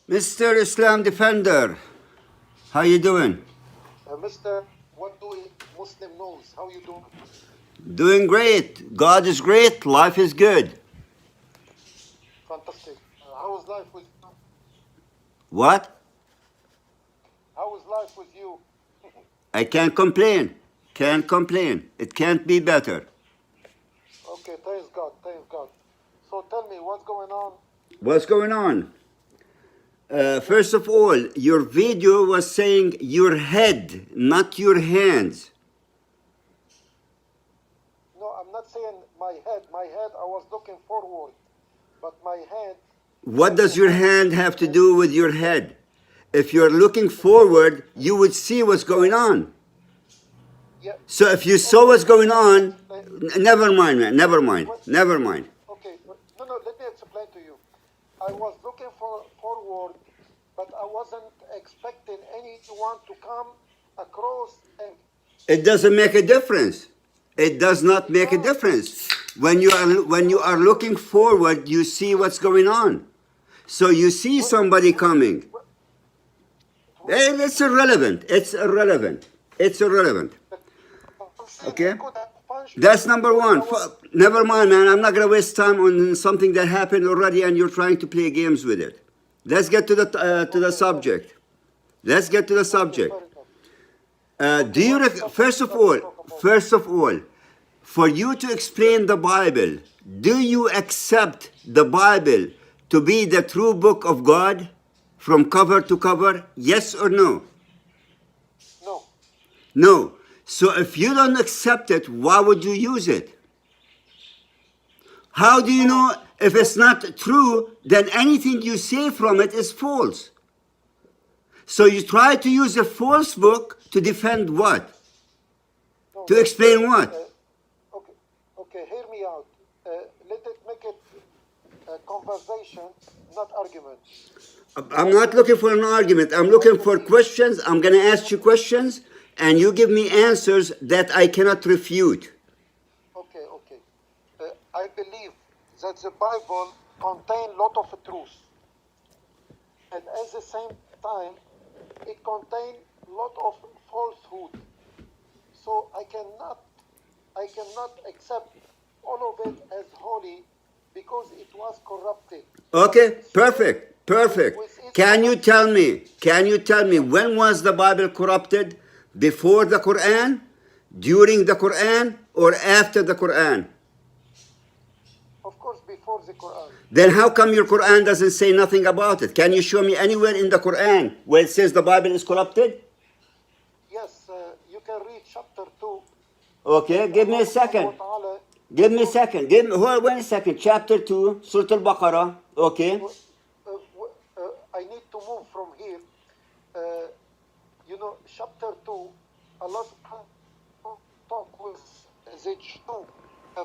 Mr. Islam Defender, how you doing? Mr. What do Muslim knows? How you doing? Doing great. God is great. Life is good. Fantastic. How is life with you? What? How is life with you? I can't complain. Can't complain. It can't be better. Okay, thanks God, thanks God. So tell me, what's going on? What's going on? First of all, your video was saying your head, not your hands. No, I'm not saying my head. My head, I was looking forward. But my head... What does your hand have to do with your head? If you're looking forward, you would see what's going on. Yeah. So if you saw what's going on, never mind, man. Never mind. Never mind. Okay, no, let me explain to you. I was looking forward, but I wasn't expecting anyone to come across and... It doesn't make a difference. It does not make a difference. When you are looking forward, you see what's going on. So you see somebody coming. It's irrelevant. It's irrelevant. It's irrelevant. Okay? That's number one. Never mind, man. I'm not going to waste time on something that happened already and you're trying to play games with it. Let's get to the subject. Let's get to the subject. First of all, for you to explain the Bible, do you accept the Bible to be the true book of God from cover to cover? Yes or no? No. No. So if you don't accept it, why would you use it? How do you know if it's not true, then anything you say from it is false? So you try to use a false book to defend what? No, to explain what? Okay, hear me out. Let it make it a conversation, not argument. I'm not looking for an argument. I'm looking for questions. I'm going to ask you questions, and you give me answers that I cannot refute. Okay. I believe that the Bible contains a lot of truth. And at the same time, it contains a lot of falsehood. So I cannot accept all of it as holy because it was corrupted. Okay, perfect. Can you tell me when was the Bible corrupted? Before the Quran, during the Quran, or after the Quran? Of course, before the Quran. Then how come your Quran doesn't say nothing about it? Can you show me anywhere in the Quran where it says the Bible is corrupted? Yes, you can read chapter 2. Okay, give me a second. Hold one second. Chapter 2, Surah Al-Baqarah. Okay. I need to move from here. Chapter 2, Allah subhanahu talk with the Jew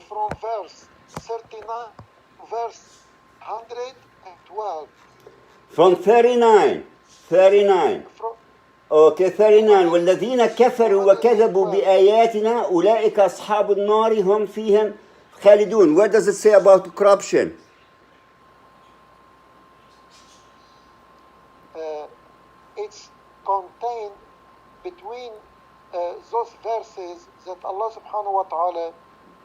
from verse 39 to verse 112. From 39. Okay, 39. والذين كفروا وكذبوا بآياتنا أولئك أصحاب النار هم فيهم خالدون. What does it say about corruption? It's contained between those verses that Allah subhanahu wa ta'ala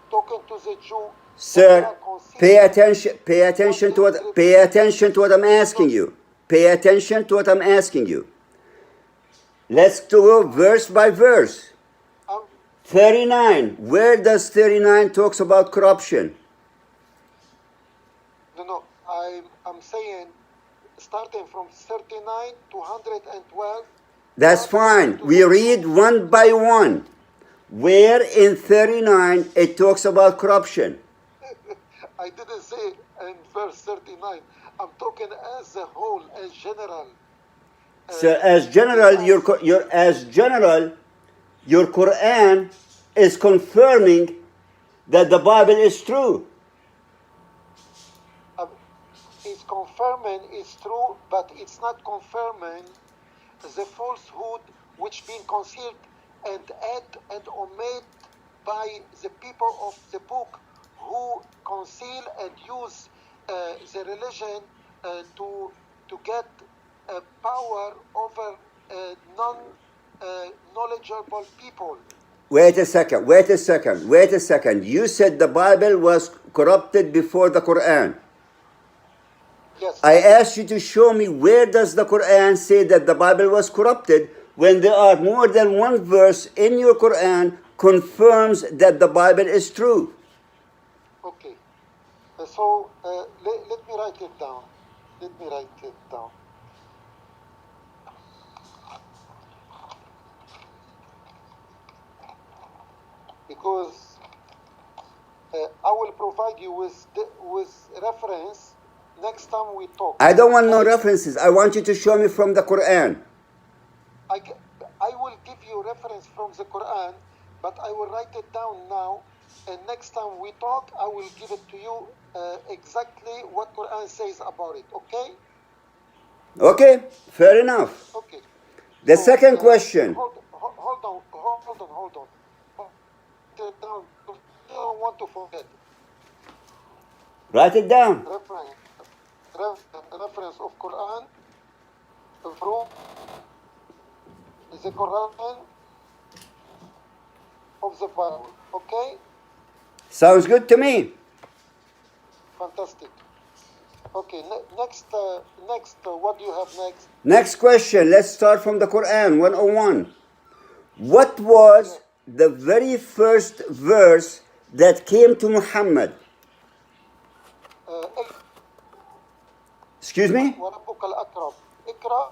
talking to the Jew. Sir, pay attention to what I'm asking you. Pay attention to what I'm asking you. Let's go verse by verse. 39. Where does 39 talks about corruption? No. I'm saying starting from 39 to 112. That's fine. We read one by one. Where in 39 it talks about corruption? I didn't say in verse 39. I'm talking as a whole, as general. So as general, your Quran is confirming that the Bible is true. It's confirming it's true, but it's not confirming the falsehood which being concealed and add and omit by the people of the book who conceal and use the religion to get power over non-knowledgeable people. Wait a second. You said the Bible was corrupted before the Quran. Yes. I asked you to show me where does the Quran say that the Bible was corrupted when there are more than one verse in your Quran confirms that the Bible is true. Okay. So let me write it down. Because I will provide you with reference next time we talk. I don't want no references. I want you to show me from the Quran. I will give you reference from the Quran, but I will write it down now. And next time we talk, I will give it to you exactly what Quran says about it. Okay? Okay, fair enough. Okay. The So, second question. Hold on. Write it down. I don't want to forget. Write it down. Reference of Quran from the Quran of the Bible. Okay? Sounds good to me. Fantastic. Okay, next, what do you have next? Next question. Let's start from the Quran 101. What was the very first verse that came to Muhammad? Excuse me? وَرَبُّكَ الْأَكْرَمُ اقرأ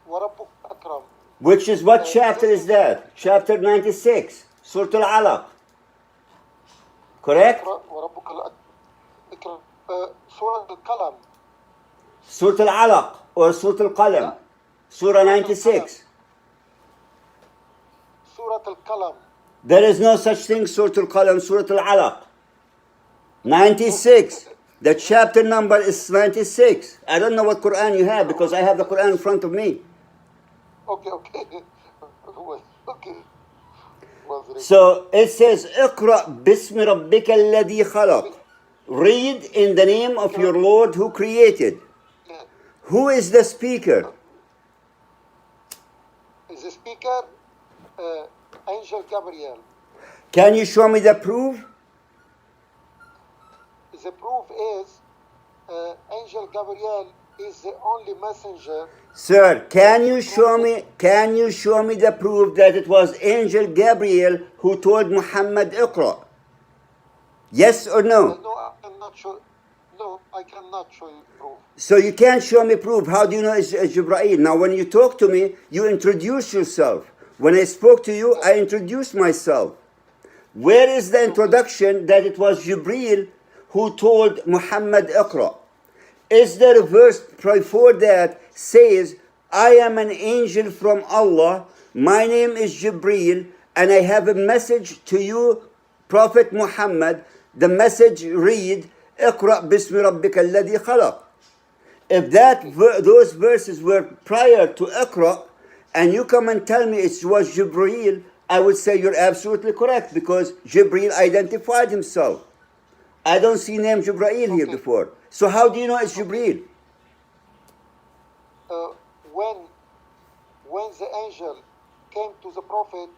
وَرَبُّكَ الْأَكْرَمُ. Which is what chapter is that? Chapter 96, Surah Al-Alaq. Correct? اقرأ وَرَبُّكَ الْأَكْرَمُ. Surah Al-Qalam. Surah Al-Alaq or Surah Al-Qalam. Surah 96. Surah Al-Qalam. There is no such thing, Surah Al-Qalam, Surah Al-Alaq. 96. The chapter number is 96. I don't know what Quran you have because I have the Quran in front of me. Okay. Okay. So it says, اقرأ باسم ربك الذي خلق. Read in the name of your Lord who created. Who is the speaker? Is the speaker Angel Gabriel? Can you show me the proof? The proof is Angel Gabriel is the only messenger. Sir, can you show me the proof that it was Angel Gabriel who told Muhammad Iqra? Yes or no? No, I cannot show. No, I cannot show you proof. So you can't show me proof. How do you know it's Jibreel? Now when you talk to me, you introduce yourself. When I spoke to you, I introduced myself. Where is the introduction that it was Jibreel who told Muhammad Iqra? Is there a verse before that says, I am an angel from Allah, my name is Jibreel, and I have a message to you, Prophet Muhammad. The message read, اقرأ باسم ربك الذي خلق. If those verses were prior to Iqra, and you come and tell me it was Jibreel, I would say you're absolutely correct because Jibreel identified himself. I don't see name Jibreel here before. So how do you know it's Jibreel? When the angel came to the prophet,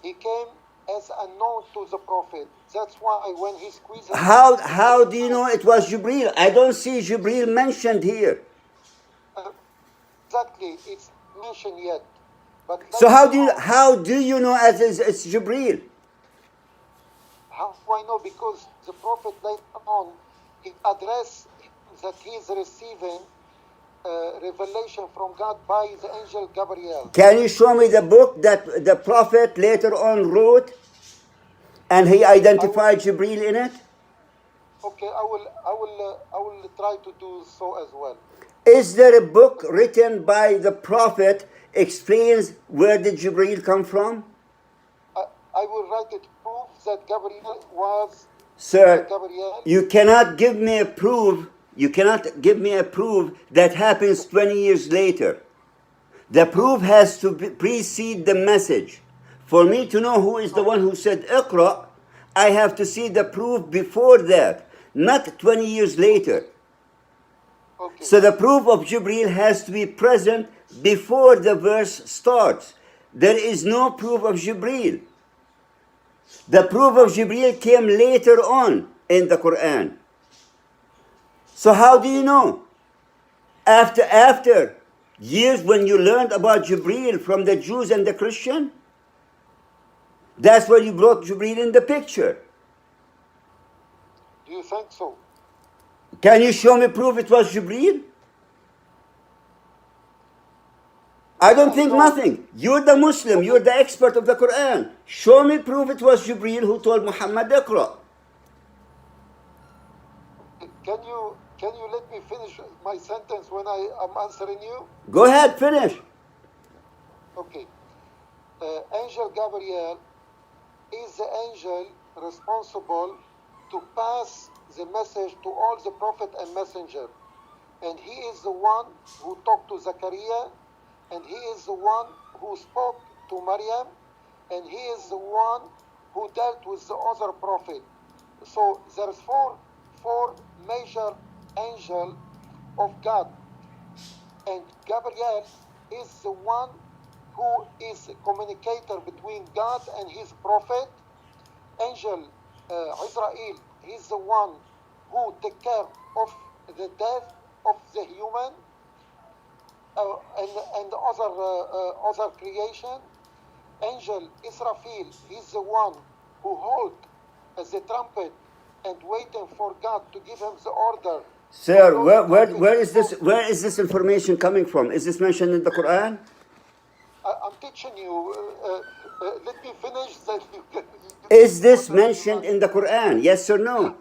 he came as unknown to the prophet. That's why when he squeezed... How do you know it was Jibreel? I don't see Jibreel mentioned here. Exactly, it's mentioned yet. But so how do you know as it's Jibreel? How do I know? Because the prophet later on, he addressed that he is receiving revelation from God by the angel Gabriel. Can you show me the book that the prophet later on wrote, and he identified Jibreel in it? Okay, I will try to do so as well. Is there a book written by the prophet explains where did Jibreel come from? I will write it proof that Gabriel was... Sir, Gabriel. You cannot give me a proof. You cannot give me a proof that happens 20 years later. The proof has to precede the message. For me to know who is the one who said Iqra, I have to see the proof before that, not 20 years later. Okay. So the proof of Jibreel has to be present before the verse starts. There is no proof of Jibreel. The proof of Jibreel came later on in the Quran. So how do you know? After years when you learned about Jibreel from the Jews and the Christian, that's where you brought Jibreel in the picture. Do you think so? Can you show me proof it was Jibreel? I don't think nothing. You're the Muslim, you're the expert of the Quran. Show me proof it was Jibreel who told Muhammad Iqra. Can you let me finish my sentence when I am answering you? Go ahead, finish. Okay. Angel Gabriel is the angel responsible to pass the message to all the prophet and messenger. And he is the one who talked to Zachariah, and he is the one who spoke to Maryam, and he is the one who dealt with the other prophet. So there's four major angels of God. And Gabriel is the one who is a communicator between God and his prophet. Angel Israel, he's the one who take care of the death of the human and other creation. Angel Israfil, he's the one who hold the trumpet and waiting for God to give him the order. Sir, where is this information coming from? Is this mentioned in the Quran? I'm teaching you. Let me finish. That Is this mentioned in the Quran? Yes or no?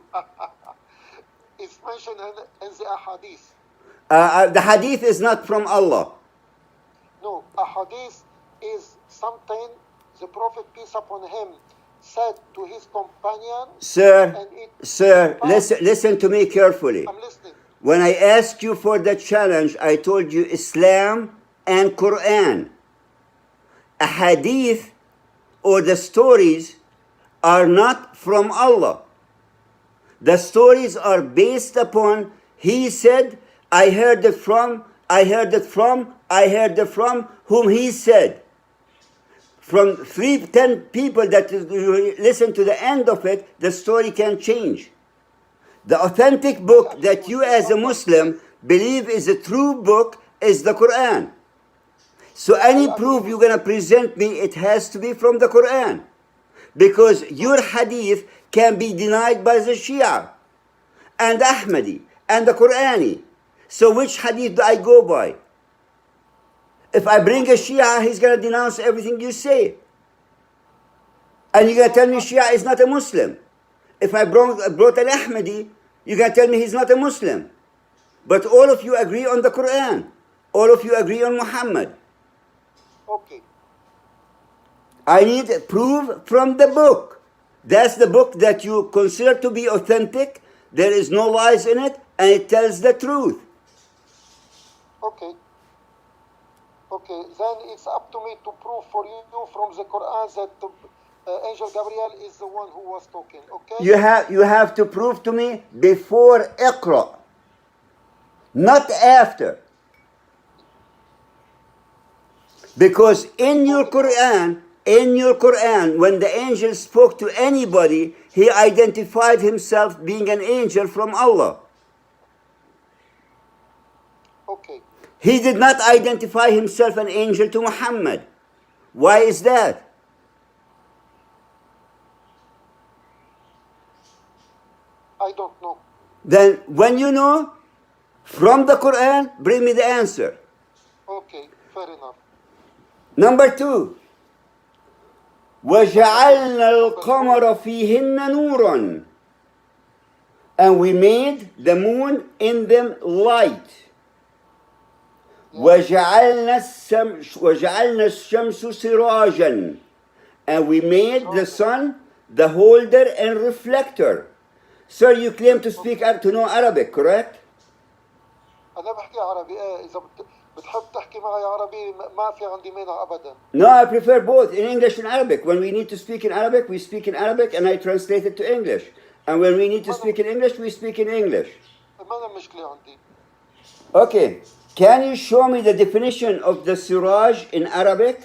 It's mentioned in the ahadith. The hadith is not from Allah. No, ahadith is something the Prophet, peace upon him, said to his companion. Sir, listen to me carefully. I'm listening. When I asked you for the challenge, I told you Islam and Quran. A hadith or the stories are not from Allah. The stories are based upon, he said, I heard it from, whom he said. From 10 people that listen to the end of it, the story can change. The authentic book that you as a Muslim believe is a true book is the Quran. So any proof you're going to present me, it has to be from the Quran. Because your hadith can be denied by the Shia and Ahmadi and the Qurani. So which hadith do I go by? If I bring a Shia, he's going to denounce everything you say. And you're going to tell me Shia is not a Muslim. If I brought an Ahmadi, you're going to tell me he's not a Muslim. But all of you agree on the Quran. All of you agree on Muhammad. Okay. I need proof from the book. That's the book that you consider to be authentic. There is no lies in it, and it tells the truth. Okay. Okay, then it's up to me to prove for you from the Quran that Angel Gabriel is the one who was talking, okay? You have to prove to me before Iqra, not after. Because in your Quran, when the angel spoke to anybody, he identified himself being an angel from Allah. Okay. He did not identify himself an angel to Muhammad. Why is that? I don't know. Then when you know, from the Quran, bring me the answer. Okay, fair enough. Number 2. وَجَعَلْنَا الْقَمَرَ فِيهِنَّ نُورًا. And we made the moon in them light. وَجَعَلْنَا الشَّمْسُ سِرَاجًا. And we made the sun the holder and reflector. Sir, you claim to know Arabic, correct? أنا بحكي عربي. إذا بتحب تحكي معي عربي ما في عندي مانع أبدا. No, I prefer both, in English and Arabic. When we need to speak in Arabic, we speak in Arabic and I translate it to English. And when we need to speak in English, we speak in English. ما أنا مشكلة عندي. Okay. Can you show me the definition of the siraj in Arabic?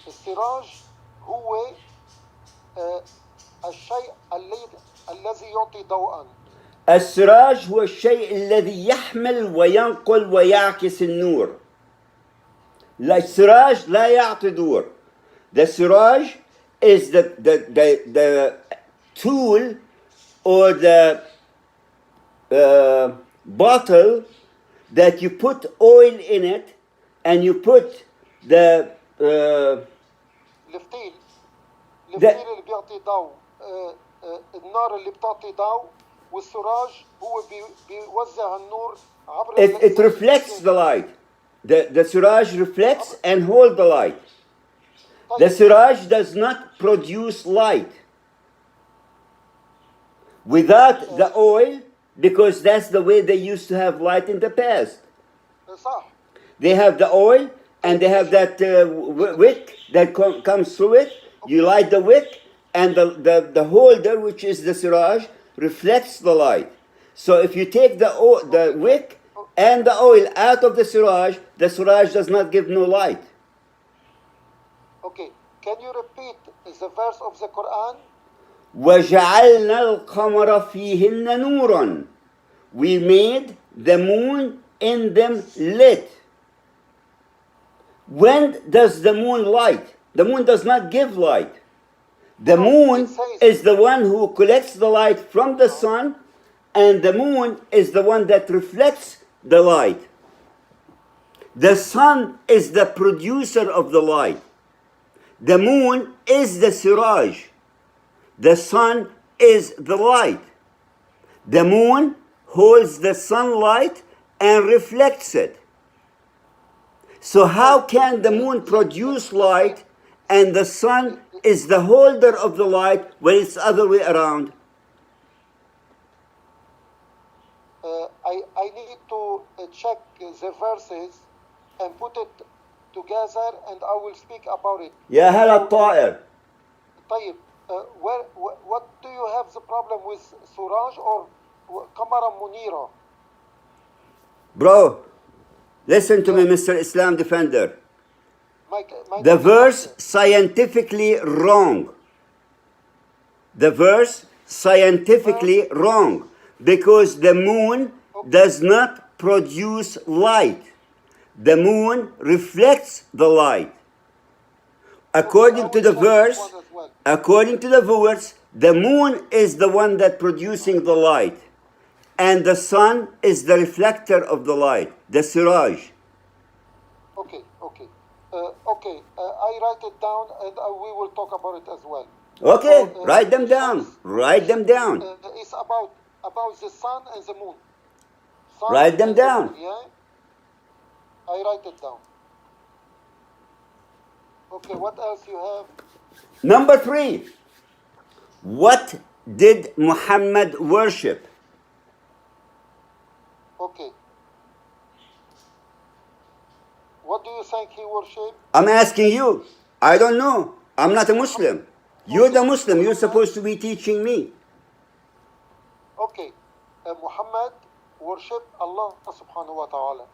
السراج هو الشيء الذي يعطي ضوءا. السراج هو الشيء الذي يحمل وينقل ويعكس النور. لا السراج لا يعطي نور. The siraj is the tool or the bottle that you put oil in it and you put the الفتيل اللي بيعطي ضوء. النار اللي بتعطي ضوء والسراج هو بيوزع النور عبر it reflects the light. The siraj reflects and hold the light. The siraj does not produce light without the oil, because that's the way they used to have light in the past. صح. They have the oil and they have that wick that comes through it. You light the wick and the holder, which is the siraj, reflects the light. So if you take the wick and the oil out of the siraj does not give no light. Okay, can you repeat the verse of the Quran? وَجَعَلْنَا الْقَمَرَ فِيهِنَّ نُورًا. We made the moon in them lit. When does the moon light? The moon does not give light. The moon is the one who collects the light from the sun, and the moon is the one that reflects the light. The sun is the producer of the light. The moon is the siraj. The sun is the light. The moon holds the sunlight and reflects it. So how can the moon produce light and the sun is the holder of the light when it's the other way around? I need to check the verses and put it together and I will speak about it. يا هلا الطائر. طيب, what do you have the problem with Suraj or Qamara Munira? Bro, listen to me, Mr. Islam Defender. My The verse scientifically wrong. The verse scientifically wrong, because the moon does not produce light. The moon reflects the light. According to the verse, the moon is the one that producing the light, and the sun is the reflector of the light, the siraj. Okay. I write it down and we will talk about it as well. Okay, write them down. Write them down. It's about the sun and the moon. Sun Write them and the down. moon, yeah? I write it down. Okay, what else you have? Number 3. What did Muhammad worship? Okay. What do you think he worshipped? I'm asking you. I don't know. I'm not a Muslim. You're the Muslim. You're supposed to be teaching me. Okay. Muhammad worshipped Allah subhanahu wa ta'ala.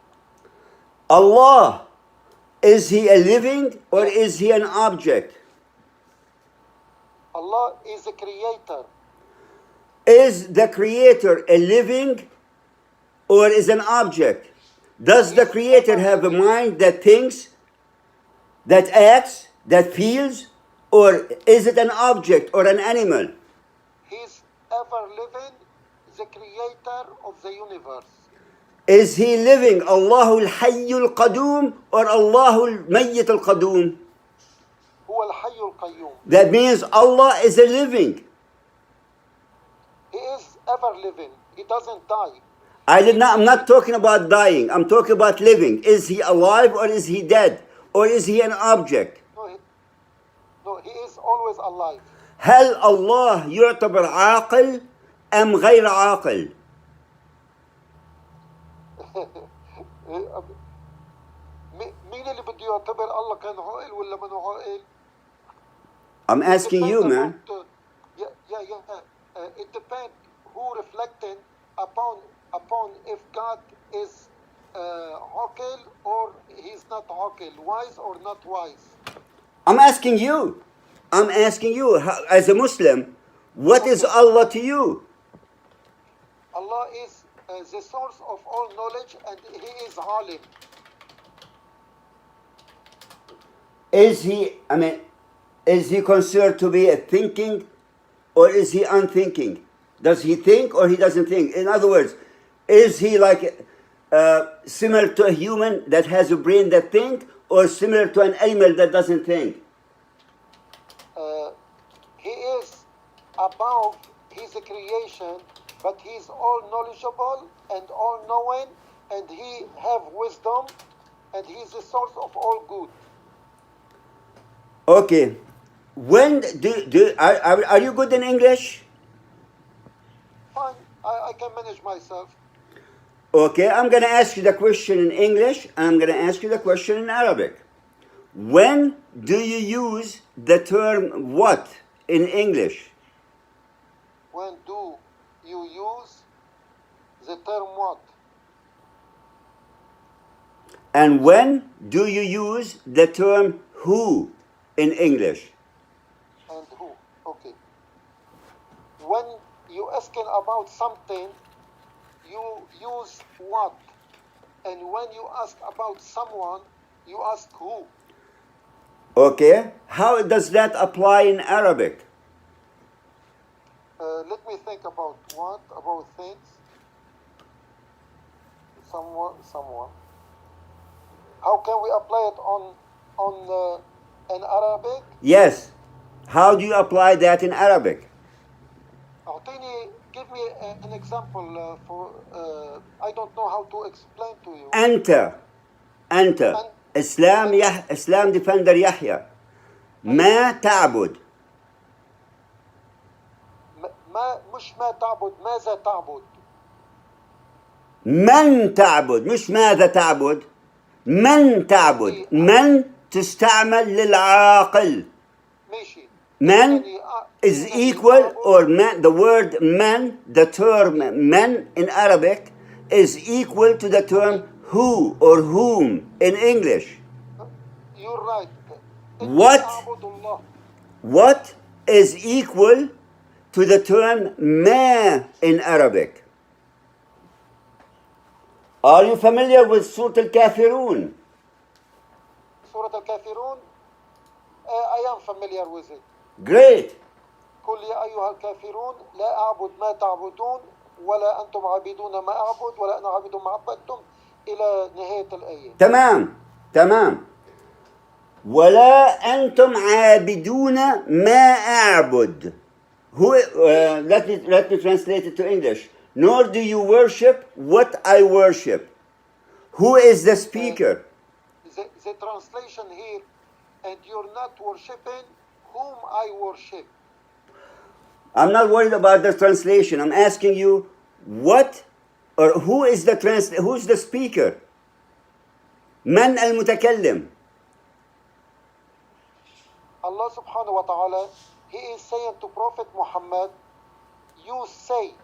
Allah, is he a living or is he an object? Allah is the creator. Is the creator a living or is an object? Does the creator have a mind that thinks, that acts, that feels, or is it an object or an animal? He's ever living, the creator of the universe. Is he living, Allahul Hayyul Qadoom or Allahul Mayyit al Qadoom? هو الحي القيوم. That means Allah is a living. He is ever living. He doesn't die. I'm not talking about dying. I'm talking about living. Is he alive or is he dead? Or is he an object? No, he is always alive. هل الله يعتبر عاقل أم غير عاقل؟ مين اللي بده يعتبر الله كان عاقل ولا منه عاقل؟ I'm asking you, man. It depends who reflecting upon if God is عاقل or he's not عاقل, wise or not wise? I'm asking you. I'm asking you, as a Muslim, what is Okay. Allah to you? Allah is the source of all knowledge and He is alim. Is he considered to be a thinking, or is he unthinking? Does he think or he doesn't think? In other words, is he like similar to a human that has a brain that think, or similar to an animal that doesn't think? He is above his creation, but he is all knowledgeable and all knowing, and he have wisdom, and he is the source of all good. Okay. When are you good in English? Fine, I can manage myself. Okay, I'm going to ask you the question in English, and I'm going to ask you the question in Arabic. When do you use the term what in English? When do you use the term what? And when do you use the term who in English? And who? Okay. When you asking about something, you use what? And when you ask about someone, you ask who. Okay, how does that apply in Arabic? Let me think about what, about things. Someone. How can we apply it on in Arabic? Yes. How do you apply that in Arabic? Give me an example for. I don't know how to explain to you. أنت إسلام Defender Yahya ما تعبد مش ما تعبد، ماذا تعبد؟ من تعبد، مش ماذا تعبد، من تعبد. من تستعمل للعاقل. ماشي. Man is equal, or man, the word man, the term man in Arabic is equal to the term who or whom in English. You're right. What is equal to the term ma in Arabic? Are you familiar with Surah Al-Kafirun? Surah Al-Kafirun? I am familiar with it. Great. قل يا أيها الكافرون لا أعبد ما تعبدون ولا أنتم عابدون ما أعبد ولا أنا عابد ما عبدتم إلى نهاية الآية. تمام. ولا أنتم عابدون ما أعبد. Let me translate it to English. Nor do you worship what I worship. Who is the speaker? The translation here, and you're not worshiping whom I worship. I'm not worried about the translation. I'm asking you what or who is who's the speaker? من المتكلم? Allah subhanahu wa ta'ala, He is saying to Prophet Muhammad, you say,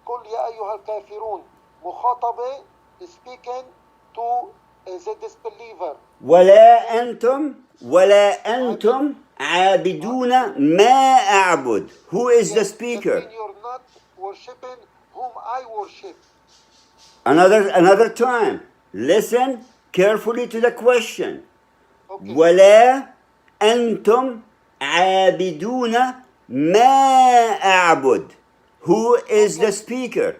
قل يا أيها الكافرون, مخاطبة speaking to the disbeliever. ولا أنتم عابدون ما أعبد. Who is the speaker? That means you're not worshiping whom I worship. Another time. Listen carefully to the question. Okay. ولا أنتم عابدون ما أعبد. Who is the speaker?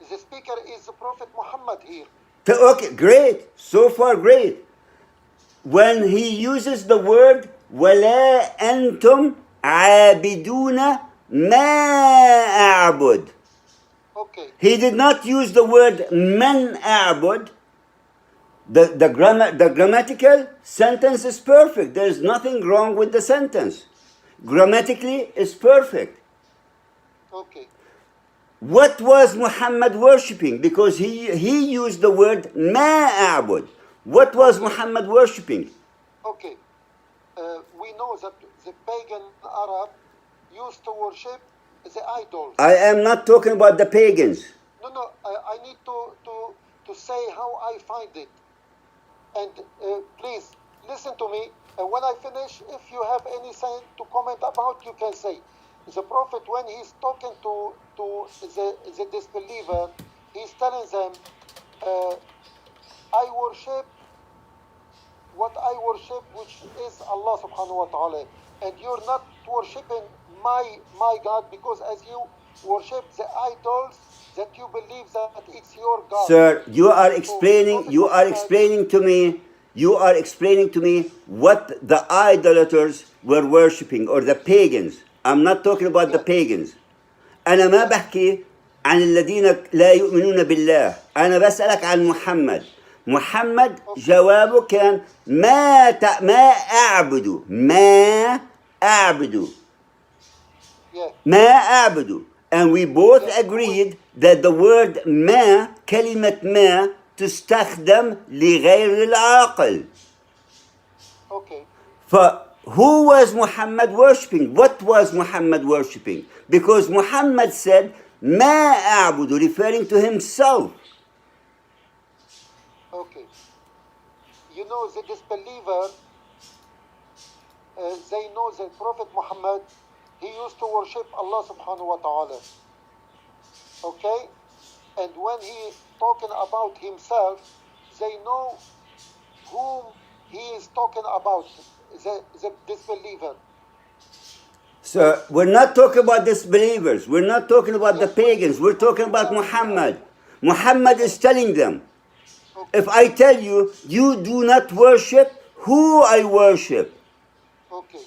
The speaker is the Prophet Muhammad here. Okay, great. So far, great. When he uses the word ولا أنتم عابدون ما أعبد. Okay. He did not use the word من أعبد. The grammatical sentence is perfect. There is nothing wrong with the sentence. Grammatically, it's perfect. Okay. What was Muhammad worshipping? Because he used the word ما أعبد. What was Muhammad worshipping? Okay. We know that the pagan Arab used to worship the idols. I am not talking about the pagans. No, I need to to say how I find it. And please listen to me. And when I finish, if you have anything to comment about, you can say. The Prophet, when he's talking to the disbeliever, he's telling them, I worship what I worship, which is Allah subhanahu wa ta'ala. And you're not worshipping my God, because as you worship the idols, that you believe that it's your God. Sir, you are explaining to me what the idolaters were worshipping, or the pagans. I'm not talking about the pagans. أنا ما بحكي عن الذين لا يؤمنون بالله. أنا بسألك عن محمد. محمد جوابه كان ما أعبد. And we both agreed that the word ما, كلمة ما, تستخدم لغير العاقل. Okay. Who was Muhammad worshipping? What was Muhammad worshipping? Because Muhammad said ما أعبد, referring to himself. Okay. You know, the disbeliever, they know that Prophet Muhammad, he used to worship Allah subhanahu wa ta'ala. Okay? And when he talking about himself, they know whom he is talking about, the disbeliever. So we're not talking about disbelievers. We're not talking about the pagans. We're talking about Muhammad. Muhammad is telling them, if I tell you, you do not worship who I worship. Okay.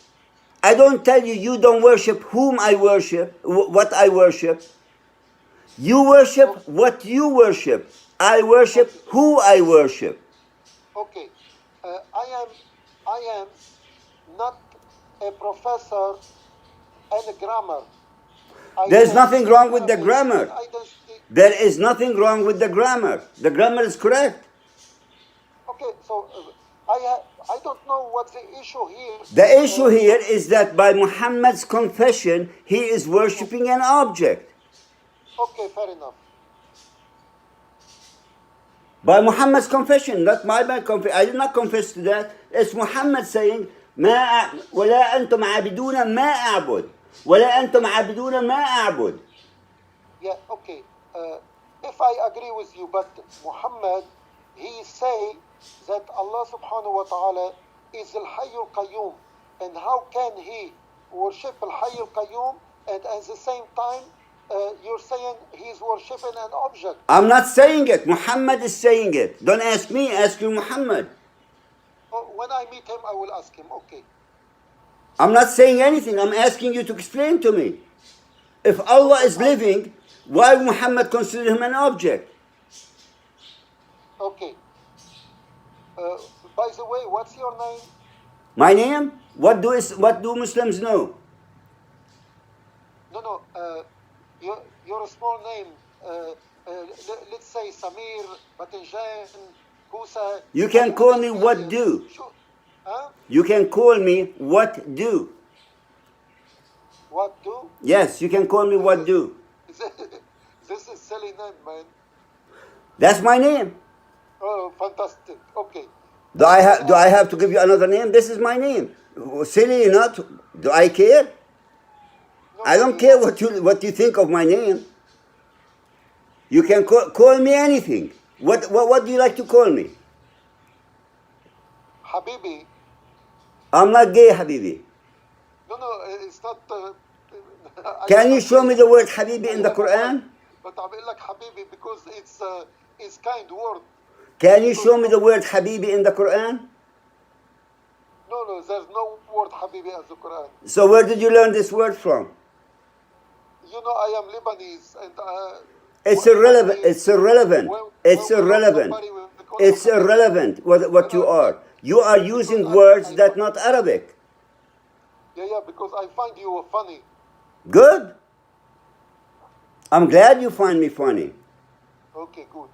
I don't tell you, you don't worship whom I worship, what I worship. You worship what you worship. I worship who I worship. Okay. I am not a professor and a grammar. There's nothing wrong with the grammar. There is nothing wrong with the grammar. The grammar is correct. Okay, so I don't know what's the issue here. The issue here is that by Muhammad's confession, he is worshipping an object. Okay, fair enough. By Muhammad's confession, not my confession. I did not confess to that. It's Muhammad saying, ولا أنتم عابدون ما أعبد. ولا أنتم عابدون ما أعبد. Yeah, okay. If I agree with you, but Muhammad, he say that Allah subhanahu wa ta'ala is al-Hayy al-Qayyum. And how can he worship al-Hayy al-Qayyum and at the same time you're saying he's worshipping an object? I'm not saying it. Muhammad is saying it. Don't ask me, ask you Muhammad. When I meet him, I will ask him, okay. I'm not saying anything. I'm asking you to explain to me. If Allah is living, why Muhammad consider him an object? Okay. By the way, what's your name? My name? What do Muslims know? No. Your small name. Let's say Samir, Batinjan, Kusa. You can call me what do. Huh? You can call me what do. What do? Yes, you can call me what do. This is silly name, man. That's my name. Oh, fantastic. Okay. Do I have to give you another name? This is my name. Silly or not? Do I care? No, I don't care what you think of my name. You can call me anything. What do you like to call me? Habibi. I'm not gay, Habibi. No, it's not. Can you show me the word Habibi in the Quran? But I'm like Habibi because it's kind word. Can you show me the word Habibi in the Quran? No, there's no word Habibi in the Quran. So where did you learn this word from? You know, I am Lebanese and it's irrelevant. It's irrelevant. It's irrelevant. It's irrelevant what you are. You are using words that not Arabic. Yeah, because I find you funny. Good. I'm glad you find me funny. Okay, good.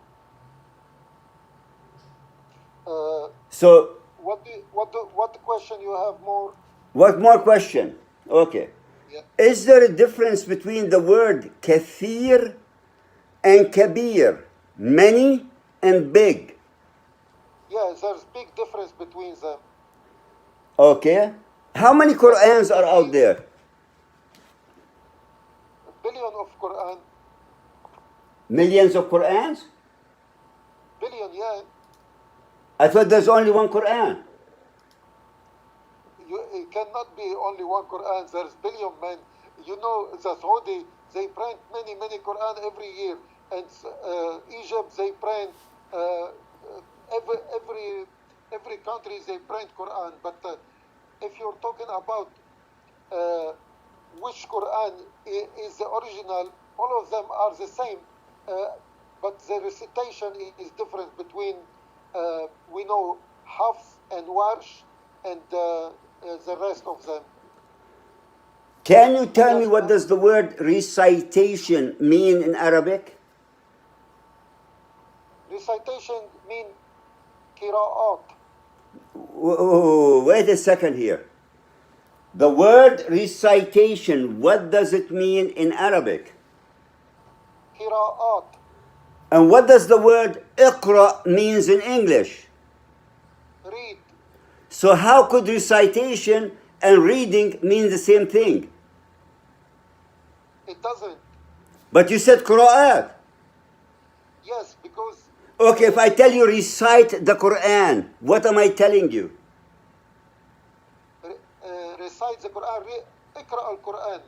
So. What question you have more? What more question? Okay. Yeah. Is there a difference between the word kathir and kabir? Many and big. Yeah, there's big difference between them. Okay? How many Qur'ans are out there? A billion of Quran. Millions of Qur'ans? Billion, yeah. I thought there's only one Qur'an. It cannot be only one Quran. There's billion men. You know, the Saudi, they print many, many Quran every year. And Egypt, they print, every country, they print Quran. But if you're talking about which Quran is the original, all of them are the same. But the recitation is different between, we know, Hafs and Warsh and the rest of them. Can you tell me what does the word recitation mean in Arabic? Recitation mean qira'at. Wait a second here. The word recitation, what does it mean in Arabic? Qira'at. And what does the word iqra means in English? Read. So how could recitation and reading mean the same thing? It doesn't. But you said qira'at. Yes, because... Okay, if I tell you recite the Quran, what am I telling you? Recite the Quran. Iqra al-Quran.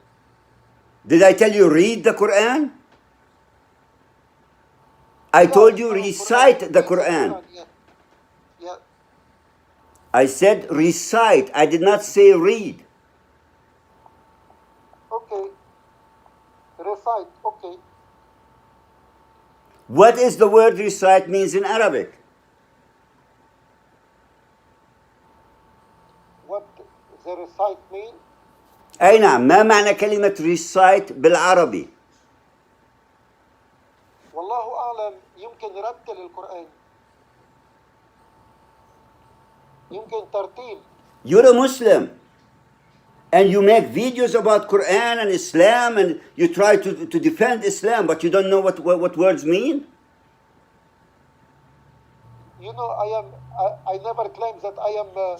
Did I tell you read the Quran? I told you recite the Quran. Yeah. Yeah. I said recite. I did not say read. Okay. Recite. Okay. What is the word recite means in Arabic? What the recite mean? أي نعم ما معنى كلمة recite بالعربي؟ والله أعلم. يمكن رتل القرآن. يمكن ترتيل. You're a Muslim and you make videos about Quran and Islam and you try to defend Islam, but you don't know what words mean? You know, I never claim that I am a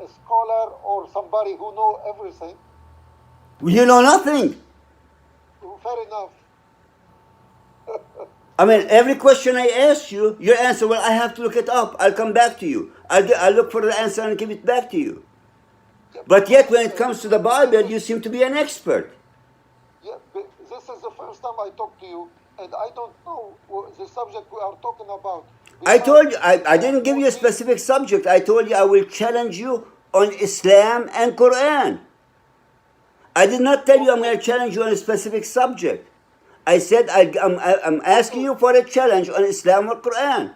scholar or somebody who know everything. You know nothing. Fair enough. I mean, every question I ask you, your answer, well, I have to look it up. I'll come back to you. I'll look for the answer and give it back to you. But yet, when it comes to the Bible, you seem to be an expert. Yeah, this is the first time I talk to you, and I don't know the subject we are talking about. I told you, I didn't give you a specific subject. I told you I will challenge you on Islam and Quran. I did not tell you I'm going to challenge you on a specific subject. I said I'm asking you for a challenge on Islam or Quran.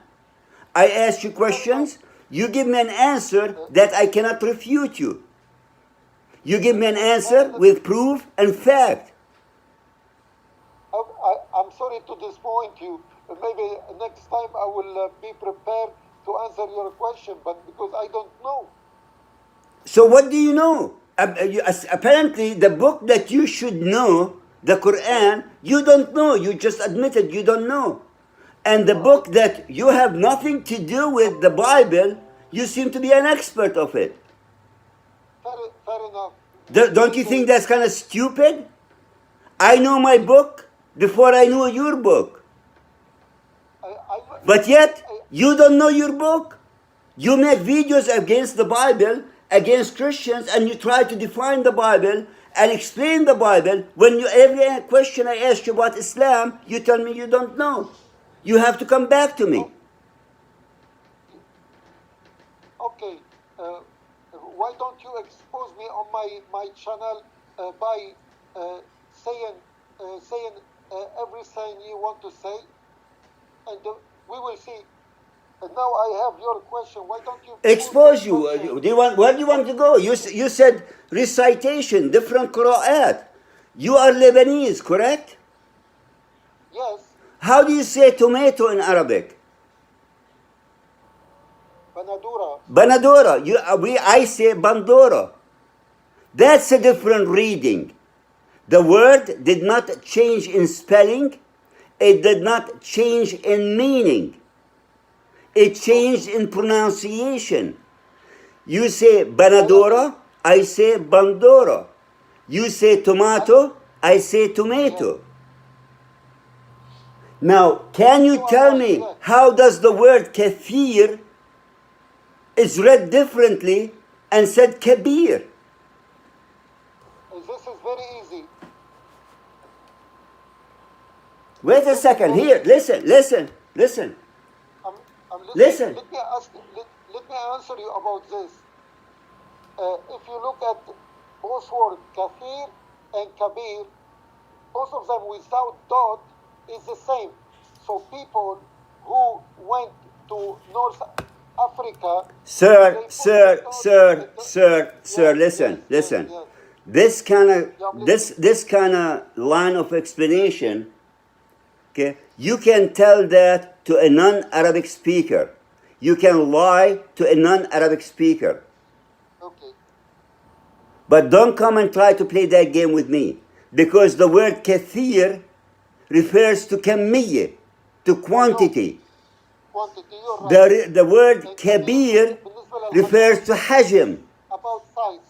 I ask you questions. You give me an answer that I cannot refute you. You give me an answer with proof and fact. I'm sorry to disappoint you. Maybe next time I will be prepared to answer your question, but because I don't know. So what do you know? Apparently, the book that you should know, the Quran, you don't know. You just admitted you don't know. And the book that you have nothing to do with, the Bible, you seem to be an expert of it. Fair enough. Don't you think that's kind of stupid? I know my book before I know your book. But yet, you don't know your book. You make videos against the Bible, against Christians, and you try to define the Bible and explain the Bible. When every question I ask you about Islam, you tell me you don't know. You have to come back to me. Okay. Why don't you expose me on my channel by saying everything you want to say, and we will see. And now I have your question. Why don't you expose you? Where do you want to go? You said recitation, different qira'at. You are Lebanese, correct? Yes. How do you say tomato in Arabic? Banadura. Banadora. I say bandora. That's a different reading. The word did not change in spelling. It did not change in meaning. It changed in pronunciation. You say Banadora, I say Bandora. You say tomato, I say tomato. Now, can you tell me how does the word kafir is read differently and said kabir? This is very easy. Wait a second. Here, listen. I'm Listen. Let me answer you about this. If you look at both words, kafir and kabir, both of them without dot is the same. So people who went to North Africa, Sir, Yes, listen. yes. This kind of line of explanation, okay, you can tell that to a non-Arabic speaker. You can lie to a non-Arabic speaker. Okay. But don't come and try to play that game with me. Because the word kathir refers to kamiyya, to quantity. Quantity, you're right. The word kabir refers to hajm. About size.